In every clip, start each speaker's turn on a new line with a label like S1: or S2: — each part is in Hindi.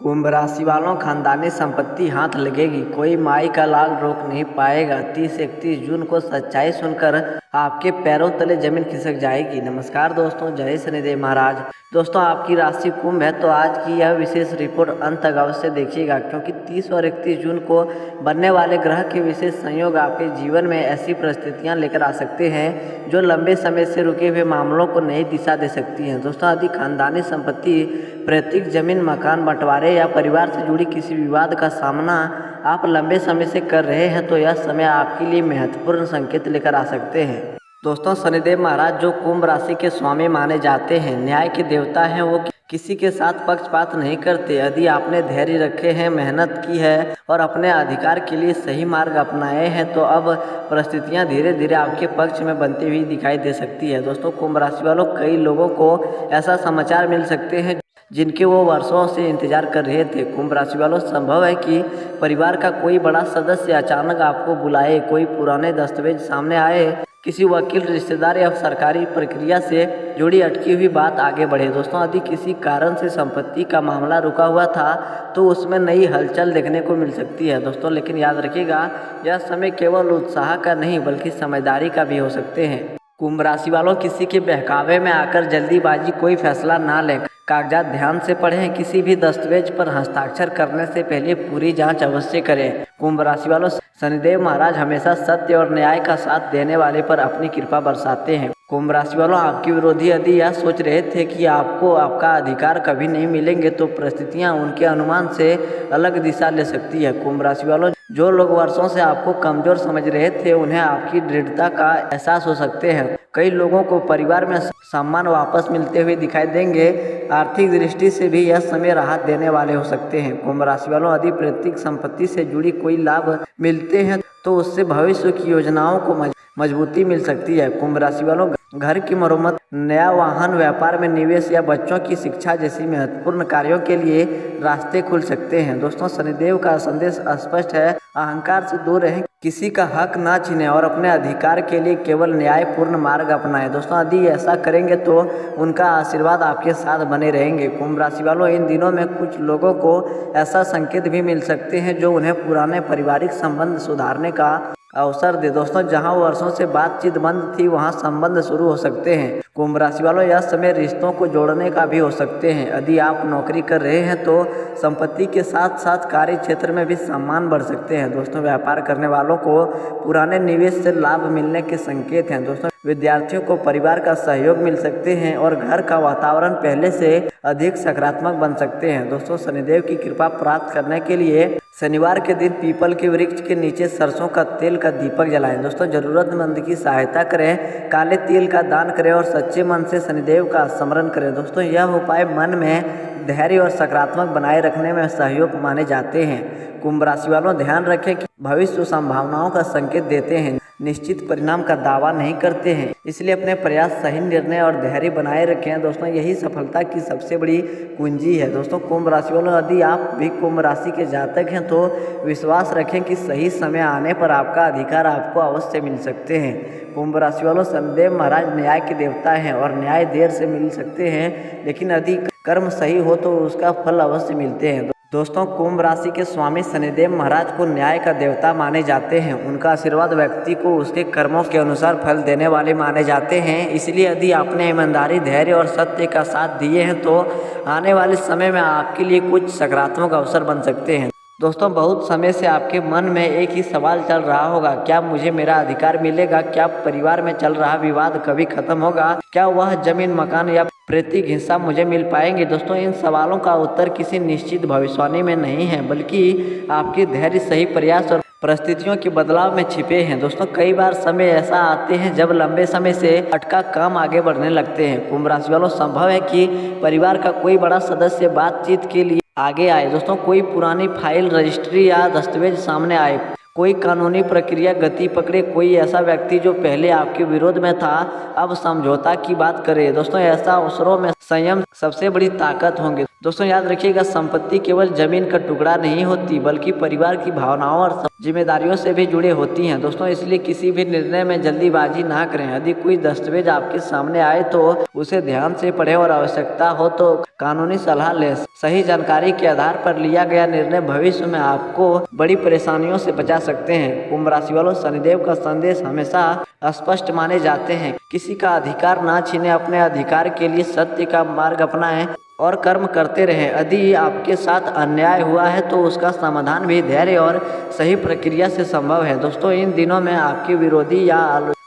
S1: कुंभ राशि वालों, खानदानी संपत्ति हाथ लगेगी, कोई माई का लाल रोक नहीं पाएगा। 30-31 जून को सच्चाई सुनकर आपके पैरों तले जमीन खिसक जाएगी। नमस्कार दोस्तों, जय शनिदेव महाराज। दोस्तों, आपकी राशि कुंभ है तो आज की यह विशेष रिपोर्ट अंत तक अवश्य देखिएगा, क्योंकि 30 और 31 जून को बनने वाले ग्रह के विशेष संयोग आपके जीवन में ऐसी परिस्थितियां लेकर आ सकते हैं जो लंबे समय से रुके हुए मामलों को नई दिशा दे सकती हैं। दोस्तों, यदि खानदानी संपत्ति, पैतृक जमीन, मकान बंटवारे या परिवार से जुड़ी किसी विवाद का सामना आप लंबे समय से कर रहे हैं तो यह समय आपके लिए महत्वपूर्ण संकेत लेकर आ सकते हैं। दोस्तों, शनिदेव महाराज जो कुंभ राशि के स्वामी माने जाते हैं, न्याय के देवता हैं, वो किसी के साथ पक्षपात नहीं करते। यदि आपने धैर्य रखे हैं, मेहनत की है और अपने अधिकार के लिए सही मार्ग अपनाए हैं तो अब परिस्थितियां धीरे धीरे आपके पक्ष में बनती हुई दिखाई दे सकती है। दोस्तों, कुंभ राशि वालों, कई लोगों को ऐसा समाचार मिल सकते हैं जिनके वो वर्षों से इंतजार कर रहे थे। कुंभ राशि वालों, संभव है कि परिवार का कोई बड़ा सदस्य अचानक आपको बुलाए, कोई पुराने दस्तावेज सामने आए, किसी वकील, रिश्तेदार या सरकारी प्रक्रिया से जुड़ी अटकी हुई बात आगे बढ़े। दोस्तों, यदि किसी कारण से संपत्ति का मामला रुका हुआ था तो उसमें नई हलचल देखने को मिल सकती है। दोस्तों, लेकिन याद रखिएगा, यह समय केवल उत्साह का नहीं बल्कि समझदारी का भी हो सकते हैं। कुंभ राशि वालों, किसी के बहकावे में आकर जल्दीबाजी कोई फैसला ना लें। कागजात ध्यान से पढ़ें। किसी भी दस्तावेज पर हस्ताक्षर करने से पहले पूरी जांच अवश्य करें। कुंभ राशि वालों, शनिदेव महाराज हमेशा सत्य और न्याय का साथ देने वाले पर अपनी कृपा बरसाते हैं। कुंभ राशि वालों, आपके विरोधी यदि यह सोच रहे थे कि आपको आपका अधिकार कभी नहीं मिलेंगे तो परिस्थितियां उनके अनुमान से अलग दिशा ले सकती है। कुंभ राशि वालों, जो लोग वर्षों से आपको कमजोर समझ रहे थे उन्हें आपकी दृढ़ता का एहसास हो सकते हैं। कई लोगों को परिवार में सम्मान वापस मिलते हुए दिखाई देंगे। आर्थिक दृष्टि से भी यह समय राहत देने वाले हो सकते हैं। कुंभ राशि वालों, यदि पैतृक संपत्ति से जुड़ी कोई लाभ मिलते हैं तो उससे भविष्य की योजनाओं को मजबूती मिल सकती है। कुंभ राशि वालों, घर की मरम्मत, नया वाहन, व्यापार में निवेश या बच्चों की शिक्षा जैसी महत्वपूर्ण कार्यों के लिए रास्ते खुल सकते हैं। दोस्तों, शनिदेव का संदेश स्पष्ट है, अहंकार से दूर रहें, किसी का हक ना छीनें और अपने अधिकार के लिए केवल न्यायपूर्ण मार्ग अपनाएं। दोस्तों, यदि ऐसा करेंगे तो उनका आशीर्वाद आपके साथ बने रहेंगे। कुंभ राशि वालों, इन दिनों में कुछ लोगों को ऐसा संकेत भी मिल सकते हैं जो उन्हें पुराने पारिवारिक संबंध सुधारने का अवसर दे। दोस्तों, जहां वर्षों से बातचीत बंद थी वहां संबंध शुरू हो सकते हैं। कुंभ राशि वालों, यह समय रिश्तों को जोड़ने का भी हो सकते हैं। यदि आप नौकरी कर रहे हैं तो संपत्ति के साथ साथ कार्य क्षेत्र में भी सम्मान बढ़ सकते हैं। दोस्तों, व्यापार करने वालों को पुराने निवेश से लाभ मिलने के संकेत हैं। दोस्तों, विद्यार्थियों को परिवार का सहयोग मिल सकते हैं और घर का वातावरण पहले से अधिक सकारात्मक बन सकते हैं। दोस्तों, शनिदेव की कृपा प्राप्त करने के लिए शनिवार के दिन पीपल के वृक्ष के नीचे सरसों का तेल का दीपक जलाएं। दोस्तों, जरूरतमंद की सहायता करें, काले तिल का दान करें और सच्चे मन से शनिदेव का स्मरण करें। दोस्तों, यह उपाय मन में धैर्य और सकारात्मक बनाए रखने में सहयोग माने जाते हैं। कुंभ राशि वालों, ध्यान रखें कि भविष्य संभावनाओं का संकेत देते हैं, निश्चित परिणाम का दावा नहीं करते हैं, इसलिए अपने प्रयास, सही निर्णय और धैर्य बनाए रखें। दोस्तों, यही सफलता की सबसे बड़ी कुंजी है। दोस्तों, कुंभ राशि वालों, यदि आप भी कुंभ राशि के जातक हैं तो विश्वास रखें कि सही समय आने पर आपका अधिकार आपको अवश्य मिल सकते हैं। कुंभ राशि वालों, शनिदेव महाराज न्याय के देवता हैं और न्याय देर से मिल सकते हैं, लेकिन यदि कर्म सही हो तो उसका फल अवश्य मिलते हैं। दोस्तों, कुंभ राशि के स्वामी शनिदेव महाराज को न्याय का देवता माने जाते हैं। उनका आशीर्वाद व्यक्ति को उसके कर्मों के अनुसार फल देने वाले माने जाते हैं। इसलिए यदि आपने ईमानदारी, धैर्य और सत्य का साथ दिए हैं तो आने वाले समय में आपके लिए कुछ सकारात्मक अवसर बन सकते हैं। दोस्तों, बहुत समय से आपके मन में एक ही सवाल चल रहा होगा, क्या मुझे मेरा अधिकार मिलेगा? क्या परिवार में चल रहा विवाद कभी खत्म होगा? क्या वह जमीन, मकान या पैतृक हिस्सा मुझे मिल पाएंगे? दोस्तों, इन सवालों का उत्तर किसी निश्चित भविष्यवाणी में नहीं है, बल्कि आपके धैर्य, सही प्रयास और परिस्थितियों के बदलाव में छिपे हैं। दोस्तों, कई बार समय ऐसा आते हैं जब लंबे समय से अटका काम आगे बढ़ने लगते हैं। कुंभ राशि वालों, संभव है कि परिवार का कोई बड़ा सदस्य बातचीत के लिए आगे आए। दोस्तों, कोई पुरानी फाइल, रजिस्ट्री या दस्तावेज सामने आए, कोई कानूनी प्रक्रिया गति पकड़े, कोई ऐसा व्यक्ति जो पहले आपके विरोध में था अब समझौता की बात करे। दोस्तों ऐसा अवसरों में संयम सबसे बड़ी ताकत होंगे। दोस्तों याद रखिएगा, संपत्ति केवल जमीन का टुकड़ा नहीं होती बल्कि परिवार की भावनाओं और जिम्मेदारियों से भी जुड़े होती हैं। दोस्तों इसलिए किसी भी निर्णय में जल्दीबाजी ना करें। यदि कोई दस्तावेज आपके सामने आए तो उसे ध्यान से पढ़ें और आवश्यकता हो तो कानूनी सलाह लें। सही जानकारी के आधार पर लिया गया निर्णय भविष्य में आपको बड़ी परेशानियों से बचा सकते हैं। कुंभ राशि वालों, शनिदेव का संदेश हमेशा स्पष्ट माने जाते हैं। किसी का अधिकार ना छीने, अपने अधिकार के लिए सत्य का मार्ग अपनाएं और कर्म करते रहें। यदि आपके साथ अन्याय हुआ है तो उसका समाधान भी धैर्य और सही प्रक्रिया से संभव है। दोस्तों इन दिनों में आपके विरोधी या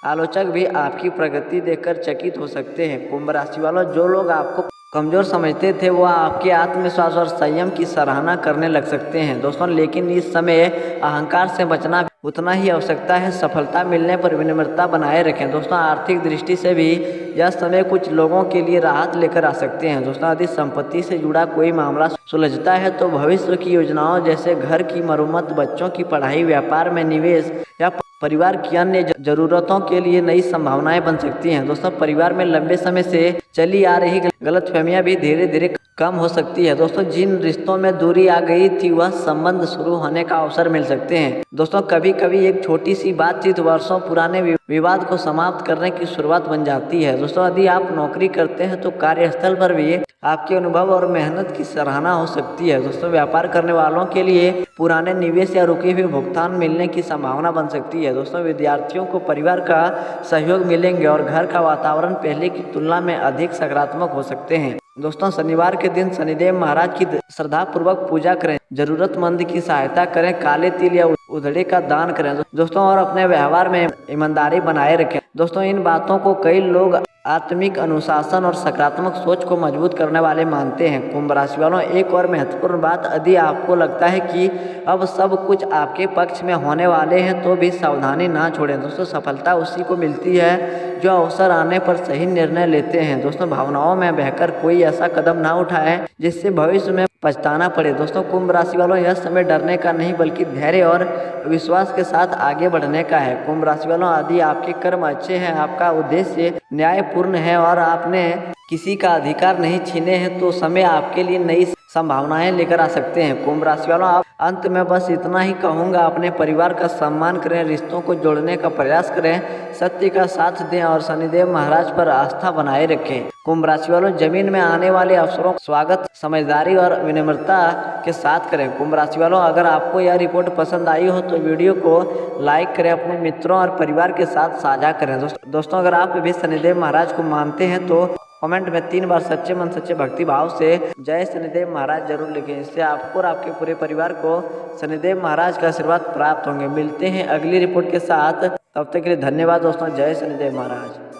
S1: आलोचक भी आपकी प्रगति देखकर चकित हो सकते हैं। कुंभ राशि वालों, जो लोग आपको कमजोर समझते थे वो आपके आत्मविश्वास और संयम की सराहना करने लग सकते हैं। दोस्तों लेकिन इस समय अहंकार से बचना उतना ही आवश्यकता है। सफलता मिलने पर विनम्रता बनाए रखें। दोस्तों आर्थिक दृष्टि से भी यह समय कुछ लोगों के लिए राहत लेकर आ सकते हैं। दोस्तों यदि संपत्ति से जुड़ा कोई मामला सुलझता है तो भविष्य की योजनाओं जैसे घर की मरम्मत, बच्चों की पढ़ाई, व्यापार में निवेश या परिवार की अन्य जरूरतों के लिए नई संभावनाएं बन सकती हैं। दोस्तों परिवार में लंबे समय से चली आ रही गलतफहमियां भी धीरे धीरे कम हो सकती है। दोस्तों जिन रिश्तों में दूरी आ गई थी वह संबंध शुरू होने का अवसर मिल सकते हैं। दोस्तों कभी कभी एक छोटी सी बातचीत वर्षों पुराने विवाद को समाप्त करने की शुरुआत बन जाती है। दोस्तों यदि आप नौकरी करते हैं तो कार्यस्थल पर भी आपके अनुभव और मेहनत की सराहना हो सकती है। दोस्तों व्यापार करने वालों के लिए पुराने निवेश या रुके हुए भुगतान मिलने की संभावना बन सकती है। दोस्तों विद्यार्थियों को परिवार का सहयोग मिलेंगे और घर का वातावरण पहले की तुलना में अधिक सकारात्मक हो सकते हैं। दोस्तों शनिवार के दिन शनिदेव महाराज की श्रद्धा पूर्वक पूजा करें, जरूरतमंद की सहायता करें, काले तिल या उधड़े का दान करें। दोस्तों और अपने व्यवहार में ईमानदारी बनाए रखें। दोस्तों इन बातों को कई लोग आत्मिक अनुशासन और सकारात्मक सोच को मजबूत करने वाले मानते हैं। कुंभ राशि वालों, एक और महत्वपूर्ण बात, यदि आपको लगता है कि अब सब कुछ आपके पक्ष में होने वाले हैं तो भी सावधानी ना छोड़ें। दोस्तों सफलता उसी को मिलती है जो अवसर आने पर सही निर्णय लेते हैं। दोस्तों भावनाओं में बहकर कोई ऐसा कदम ना उठाएं जिससे भविष्य में पछताना पड़े। दोस्तों कुंभ राशि वालों, यह समय डरने का नहीं बल्कि धैर्य और विश्वास के साथ आगे बढ़ने का है। कुंभ राशि वालों, यदि आपके कर्म अच्छे हैं, आपका उद्देश्य न्यायपूर्ण है और आपने किसी का अधिकार नहीं छीने हैं तो समय आपके लिए नई संभावनाएं लेकर आ सकते हैं। कुंभ राशि वालों, आप अंत में बस इतना ही कहूँगा, अपने परिवार का सम्मान करें, रिश्तों को जोड़ने का प्रयास करें, सत्य का साथ दें और शनिदेव महाराज पर आस्था बनाए रखें। कुंभ राशि वालों, जमीन में आने वाले अवसरों का स्वागत समझदारी और विनम्रता के साथ करें। कुंभ राशि वालों, अगर आपको यह रिपोर्ट पसंद आई हो तो वीडियो को लाइक करें, अपने मित्रों और परिवार के साथ साझा करें। दोस्तों अगर आप भी शनिदेव महाराज को मानते हैं तो कमेंट में 3 बार सच्चे मन सच्चे भक्ति भाव से जय शनिदेव महाराज जरूर लिखें। इससे आपको और आपके पूरे परिवार को शनिदेव महाराज का आशीर्वाद प्राप्त होंगे। मिलते हैं अगली रिपोर्ट के साथ, तब तक के लिए धन्यवाद दोस्तों। जय शनिदेव महाराज।